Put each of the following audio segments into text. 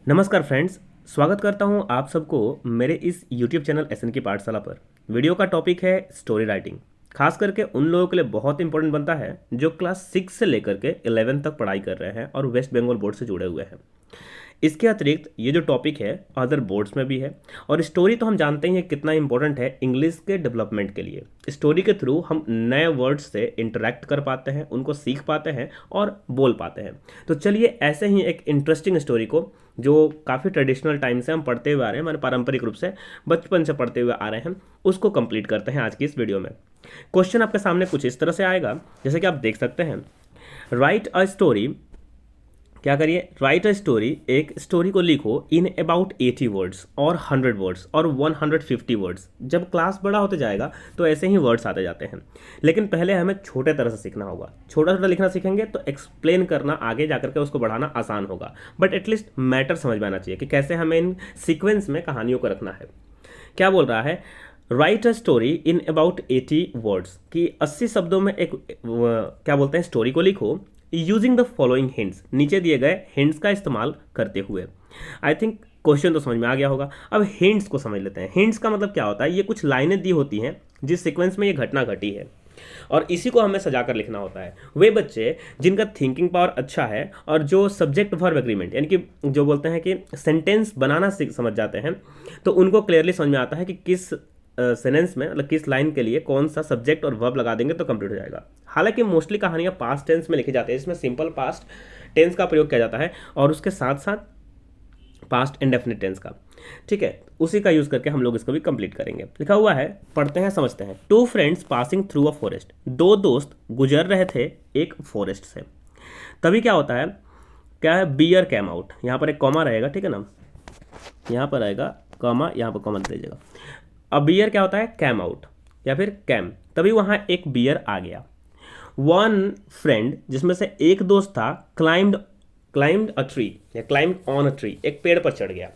नमस्कार फ्रेंड्स, स्वागत करता हूं आप सबको मेरे इस YouTube चैनल एसएन की पाठशाला पर। वीडियो का टॉपिक है स्टोरी राइटिंग। खास करके उन लोगों के लिए बहुत इंपॉर्टेंट बनता है जो क्लास 6 से लेकर के 11 तक पढ़ाई कर रहे हैं और वेस्ट बंगाल बोर्ड से जुड़े हुए हैं। इसके अतिरिक्त ये जो टॉपिक है अदर बोर्ड्स में भी है। और स्टोरी तो हम जानते ही हैं कितना इंपॉर्टेंट है इंग्लिश के डेवलपमेंट के लिए। स्टोरी के थ्रू हम नए वर्ड्स से इंटरेक्ट कर पाते हैं, उनको सीख पाते हैं और बोल पाते हैं। तो चलिए ऐसे ही एक इंटरेस्टिंग स्टोरी को जो काफ़ी ट्रेडिशनल टाइम से हम पढ़ते हुए आ रहे हैं, हमारे पारंपरिक रूप से बचपन से पढ़ते हुए आ रहे हैं, उसको कंप्लीट करते हैं आज की इस वीडियो में। क्वेश्चन आपके सामने कुछ इस तरह से आएगा, जैसे कि आप देख सकते हैं। राइट अ स्टोरी, क्या करिए, राइट अ स्टोरी, एक स्टोरी को लिखो इन अबाउट 80 वर्ड्स और 100 वर्ड्स और 150 वर्ड्स। जब क्लास बड़ा होते जाएगा तो ऐसे ही वर्ड्स आते जाते हैं, लेकिन पहले हमें छोटे तरह से सीखना होगा। छोटा छोटा लिखना सीखेंगे तो एक्सप्लेन करना आगे जाकर के उसको बढ़ाना आसान होगा, बट एटलीस्ट मैटर समझ में आना चाहिए कि कैसे हमें इन सीक्वेंस में कहानियों को रखना है। क्या बोल रहा है, right a story in about 80 words, कि 80 शब्दों में एक क्या बोलते हैं, स्टोरी को लिखो यूजिंग द फॉलोइंग हिंट्स, नीचे दिए गए हिंट्स का इस्तेमाल करते हुए। आई थिंक क्वेश्चन तो समझ में आ गया होगा। अब हिंट्स को समझ लेते हैं। हिंट्स का मतलब क्या होता है, ये कुछ लाइनें दी होती हैं जिस सीक्वेंस में ये घटना घटी है और इसी को हमें सजाकर लिखना होता है। वे बच्चे जिनका थिंकिंग पावर अच्छा है और जो सब्जेक्ट वर्ब एग्रीमेंट, यानी कि जो बोलते हैं कि सेंटेंस बनाना समझ जाते हैं, तो उनको क्लियरली समझ में आता है कि किस सेंटेंस में, मतलब किस लाइन के लिए कौन सा सब्जेक्ट और वर्ब लगा देंगे तो कंप्लीट हो जाएगा। हालांकि मोस्टली कहानियां पास्ट टेंस में लिखी जाती है, इसमें सिंपल पास्ट टेंस का प्रयोग किया जाता है और उसके साथ साथ पास्ट इंडेफिनिट टेंस का। ठीक है, उसी का यूज करके हम लोग इसको भी कंप्लीट करेंगे। लिखा हुआ है, पढ़ते हैं समझते हैं। Two friends passing through a forest, दो दोस्त गुजर रहे थे एक फॉरेस्ट से। तभी क्या होता है, क्या है, बियर कैम आउट। यहाँ पर एक कॉमा रहेगा, ठीक है ना, यहाँ पर आएगा कॉमा, यहाँ पर कॉमा दे दीजिएगा। अब बियर क्या होता है, कैम आउट या फिर कैम। तभी वहां एक बियर आ गया। वन फ्रेंड, जिसमें से एक दोस्त था, क्लाइम्ड अ ट्री या क्लाइम्ड ऑन अ ट्री, एक पेड़ पर चढ़ गया।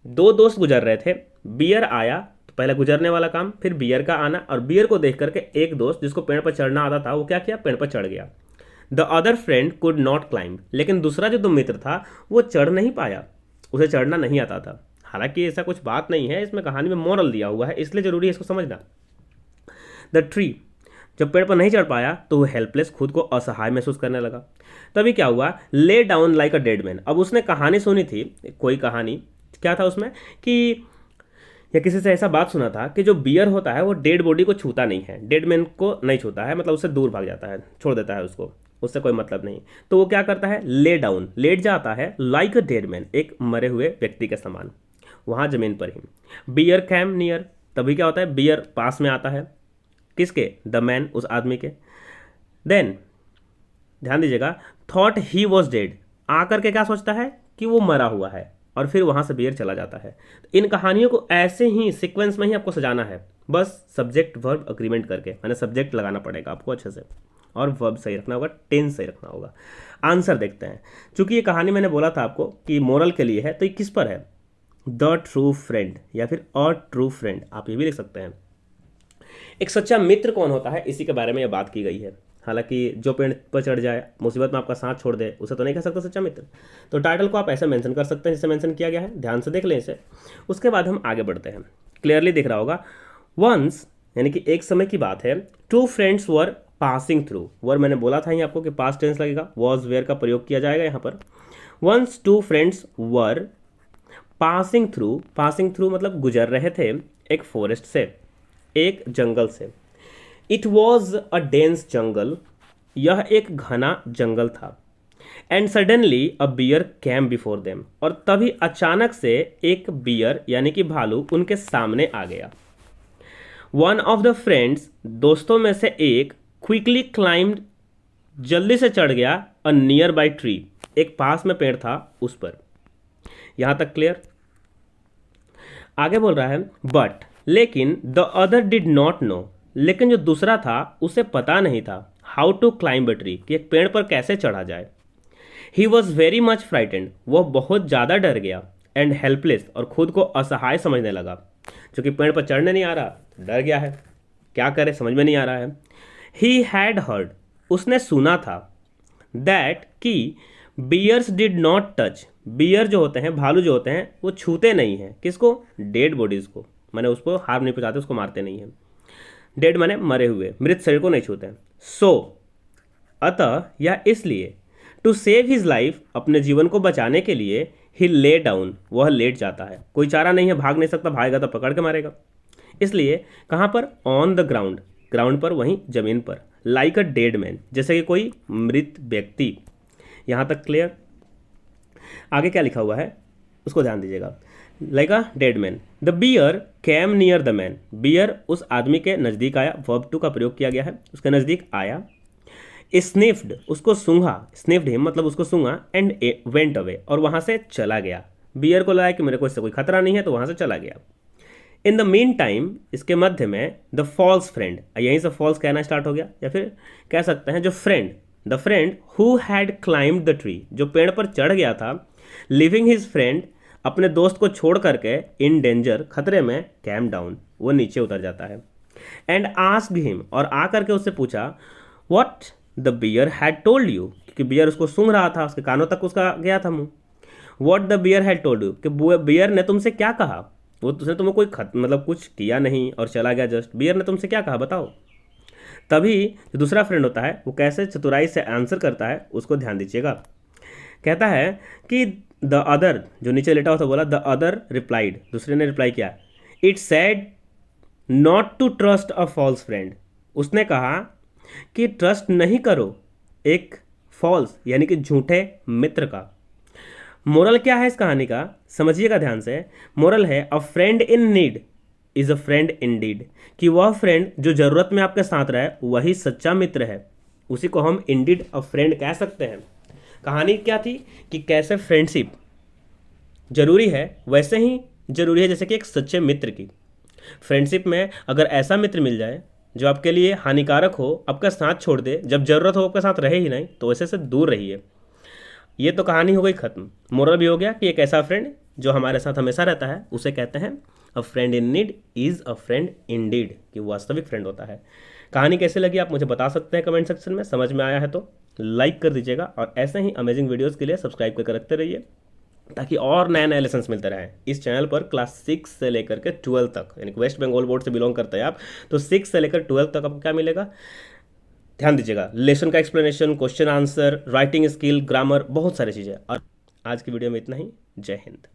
दो दोस्त गुजर रहे थे, बियर आया, तो पहले गुजरने वाला काम, फिर बियर का आना, और बियर को देख करके एक दोस्त जिसको पेड़ पर चढ़ना आता था वो क्या किया, पेड़ पर चढ़ गया। The other friend could not climb, लेकिन दूसरा जो मित्र था वो चढ़ नहीं पाया, उसे चढ़ना नहीं आता था। हालांकि ऐसा कुछ बात नहीं है, इसमें कहानी में मोरल दिया हुआ है, इसलिए जरूरी है इसको समझना। द ट्री, जब पेड़ पर नहीं चढ़ पाया तो वो हेल्पलेस, खुद को असहाय महसूस करने लगा। तभी क्या हुआ, lay down like a dead man. अब उसने कहानी सुनी थी, कोई कहानी, क्या था उसमें कि, या किसी से ऐसा बात सुना था कि जो बियर होता है वो डेड बॉडी को छूता नहीं है, डेड मैन को नहीं छूता है, मतलब उससे दूर भाग जाता है, छोड़ देता है उसको, उससे कोई मतलब नहीं। तो वो क्या करता है, ले डाउन, लेट जाता है, लाइक अ डेड मैन, एक मरे हुए व्यक्ति के समान, वहां जमीन पर ही। बियर कैम नियर, तभी क्या होता है, बियर पास में आता है, किसके, द मैन, उस आदमी के। देन ध्यान दीजिएगा, थॉट ही वॉज डेड, आकर के क्या सोचता है कि वो मरा हुआ है, और फिर वहां से बियर चला जाता है। इन कहानियों को ऐसे ही सीक्वेंस में ही आपको सजाना है, बस सब्जेक्ट वर्ब अग्रीमेंट करके, मैंने सब्जेक्ट लगाना पड़ेगा आपको अच्छे से, और वर्ब सही रखना होगा, टेंस सही रखना होगा। आंसर देखते हैं। चूंकि ये कहानी मैंने बोला था आपको कि मोरल के लिए है, तो ये किस पर है, द ट्रू फ्रेंड या फिर अ ट्रू फ्रेंड, आप ये भी लिख सकते हैं। एक सच्चा मित्र कौन होता है, इसी के बारे में यह बात की गई है। हालांकि जो पेड़ पर चढ़ जाए, मुसीबत में आपका साथ छोड़ दे, उसे तो नहीं कह सकता सच्चा मित्र। तो टाइटल को आप ऐसे मेंशन कर सकते हैं जैसे मेंशन किया गया है, ध्यान से देख लें इसे। उसके बाद हम आगे बढ़ते हैं। क्लियरली दिख रहा होगा, वंस यानी कि एक समय की बात है, two friends were passing through, were मैंने बोला था ही आपको कि पास्ट टेंस लगेगा, वॉज वेयर का प्रयोग किया जाएगा यहाँ पर। Once two friends were passing through मतलब गुजर रहे थे एक फॉरेस्ट से, एक जंगल से। इट वॉज अ डेंस जंगल, यह एक घना जंगल था। And suddenly a bear came before them, और तभी अचानक से एक बियर यानी कि भालू उनके सामने आ गया। वन ऑफ द फ्रेंड्स, दोस्तों में से एक, क्विकली क्लाइम्ड, जल्दी से चढ़ गया, अ नियर बाई ट्री, एक पास में पेड़ था उस पर। यहां तक क्लियर। आगे बोल रहा है, बट लेकिन the other did not know, लेकिन जो दूसरा था उसे पता नहीं था, how to climb a tree, कि एक पेड़ पर कैसे चढ़ा जाए। He was very much frightened, वह बहुत ज़्यादा डर गया, एंड हेल्पलेस, और खुद को असहाय समझने लगा। क्योंकि पेड़ पर चढ़ने नहीं आ रहा, तो डर गया है, क्या करे समझ में नहीं आ रहा है। ही हैड हर्ड, उसने सुना था, दैट कि bears did not touch, bear जो होते हैं, भालू जो होते हैं, वो छूते नहीं हैं किसको, डेड बॉडीज को, माने उसको हार्म नहीं पहुंचाते, उसको मारते नहीं हैं। डेड माने मरे हुए, मृत शरीर को नहीं छूते हैं। सो अतः या इसलिए, टू सेव हिज लाइफ, अपने जीवन को बचाने के लिए, ही ले डाउन, वह लेट जाता है। कोई चारा नहीं है, भाग नहीं सकता, भागेगा तो पकड़ के मारेगा। इसलिए कहाँ पर, ऑन द ग्राउंड, ग्राउंड पर, वहीं जमीन पर, लाइक अ डेड मैन, जैसे कि कोई मृत व्यक्ति। यहाँ तक क्लियर। आगे क्या लिखा हुआ है उसको ध्यान दीजिएगा। Like a dead man, the bear came near the man, bear उस आदमी के नज़दीक आया, वर्ब टू का प्रयोग किया गया है, उसके नज़दीक आया। स्निफ्ड, उसको सूंघा, स्निफ्ड हिम मतलब उसको सूंघा, एंड वेंट अवे, और वहाँ से चला गया। बियर को लगा कि मेरे को इससे कोई खतरा नहीं है, तो वहाँ से चला गया। इन द मीन टाइम, इसके मध्य में, द फॉल्स फ्रेंड, यहीं से फॉल्स कहना स्टार्ट हो गया, या फिर कह सकते हैं जो friend, the friend who had climbed the tree, जो पेड़ पर चढ़ गया था, लिविंग हिज फ्रेंड, अपने दोस्त को छोड़ करके, इन डेंजर, खतरे में, कैम डाउन, वो नीचे उतर जाता है। एंड आस्क्ड हिम, और आ करके उससे पूछा, what the bear had told you, क्योंकि बियर उसको सूंघ रहा था, उसके कानों तक उसका गया था मुंह। What the bear had told you, कि बियर ने तुमसे क्या कहा, वो उसने तुम्हें कोई मतलब कुछ किया नहीं और चला गया जस्ट, बियर ने तुमसे क्या कहा बताओ। तभी जो दूसरा फ्रेंड होता है वो कैसे चतुराई से आंसर करता है उसको ध्यान दीजिएगा। कहता है कि द अदर, जो नीचे लेटा हुआ था, बोला द अदर रिप्लाइड, दूसरे ने रिप्लाई किया, it said not to trust a false friend, उसने कहा कि ट्रस्ट नहीं करो एक फॉल्स यानी कि झूठे मित्र का। मोरल क्या है इस कहानी का, समझिएगा ध्यान से। मोरल है, a friend in need is a friend in deed, कि वह फ्रेंड जो जरूरत में आपके साथ रहे वही सच्चा मित्र है, उसी को हम इंडीड अ फ्रेंड कह सकते हैं। कहानी क्या थी कि कैसे फ्रेंडशिप जरूरी है, वैसे ही जरूरी है जैसे कि एक सच्चे मित्र की। फ्रेंडशिप में अगर ऐसा मित्र मिल जाए जो आपके लिए हानिकारक हो, आपका साथ छोड़ दे, जब जरूरत हो आपके साथ रहे ही नहीं, तो वैसे से दूर रहिए। ये तो कहानी हो गई खत्म। मोरल भी हो गया कि एक ऐसा फ्रेंड जो हमारे साथ हमेशा रहता है उसे कहते हैं a friend in need is a friend in deed, कि वो वास्तविक फ्रेंड होता है। कहानी कैसे लगी आप मुझे बता सकते हैं कमेंट सेक्शन में। समझ में आया है तो लाइक कर दीजिएगा, और ऐसे ही अमेजिंग वीडियोज़ के लिए सब्सक्राइब करके रखते रहिए, ताकि और नए नए लेसन्स मिलते रहें। इस चैनल पर क्लास 6 से लेकर के 12 तक, यानी कि वेस्ट बंगाल बोर्ड से बिलोंग करते हैं आप, तो 6 से लेकर 12 तक आपको क्या मिलेगा, ध्यान दीजिएगा। लेसन का explanation, question answer, writing skill, grammar, बहुत सारी चीज़ें। और आज की वीडियो में इतना ही। जय हिंद।